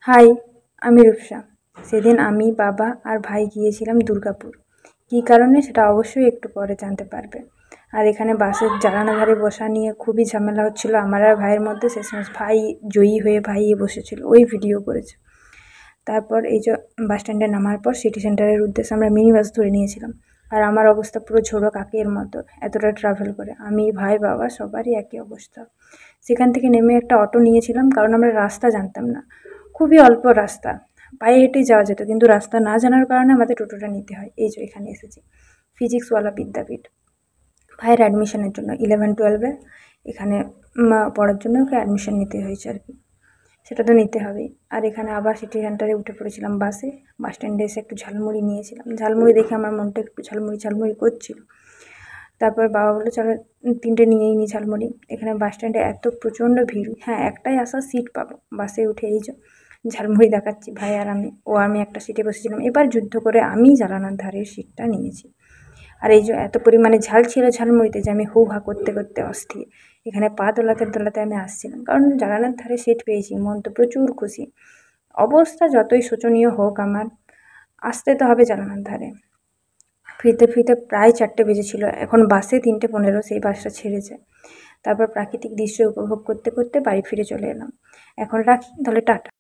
High, আমি রূপসা। সেদিন আমি, বাবা আর ভাই গিয়েছিলাম দুর্গাপুর। কী কারণে সেটা অবশ্যই একটু পরে জানতে পারবে। আর এখানে বাসের জানালা ধারে বসা নিয়ে খুবই ঝামেলা হচ্ছিলো আমার আর ভাইয়ের মধ্যে। শেষমেশ ভাই জয়ী হয়ে ভাইয়ে বসেছিল, ওই ভিডিও করেছে। তারপর এই যে বাস স্ট্যান্ডে নামার পর সিটি সেন্টারের উদ্দেশ্যে আমরা মিনি বাস ধরে নিয়েছিলাম। আর আমার অবস্থা পুরো ঝোড়ো কাকের মতো, এতটা ট্রাভেল করে। আমি, ভাই, বাবা সবারই একই অবস্থা। সেখান থেকে নেমে একটা অটো নিয়েছিলাম, কারণ আমরা রাস্তা জানতাম না। খুবই অল্প রাস্তা, পায়ে হেঁটেই যাওয়া যেত, কিন্তু রাস্তা না জানার কারণে আমাদের টোটোটা নিতে হয়। এই যে এখানে এসেছি, ফিজিক্সওয়ালা বিদ্যাপীঠ। ভাইয়ের অ্যাডমিশনের জন্য 11-12-এ এখানে পড়ার জন্য ওকে অ্যাডমিশন নিতে হয়েছে আর কি, সেটা তো নিতে হবেই। আর এখানে আবার সিটি সেন্টারে উঠে পড়েছিলাম বাসে। বাস স্ট্যান্ডে এসে একটু ঝালমুড়ি নিয়েছিলাম। ঝালমুড়ি দেখে আমার মনটা একটু ঝালমুড়ি ঝালমুড়ি করছিল। তারপর বাবা বললো চলো 3টে নিয়েই নি ঝালমুড়ি। এখানে বাস স্ট্যান্ডে এত প্রচণ্ড ভিড়, হ্যাঁ একটাই আসার সিট পাবো। বাসে উঠে এই যে ঝালমুড়ি দেখাচ্ছি, ভাই আর আমি একটা সিটে বসেছিলাম। এবার যুদ্ধ করে আমি জানালার ধারের সিটটা নিয়েছি। আর এই যে এত পরিমাণে ঝাল ছিল ঝালমুড়িতে যে আমি হু হা করতে করতে অস্থির। এখানে পা দোলাতে দোলাতে আমি আসছিলাম, কারণ জানালার ধারে সিট পেয়েছি। মন তো প্রচুর খুশি। অবস্থা যতই শোচনীয় হোক আমার, আসতে তো হবে জানালার ধারে। ফিরতে ফিরতে প্রায় 4টে বেজেছিল। এখন বাসে 3টে 15, সেই বাসটা ছেড়েছে। তারপর প্রাকৃতিক দৃশ্য উপভোগ করতে করতে বাড়ি ফিরে চলে এলাম। এখন রাখি তাহলে, টাটা।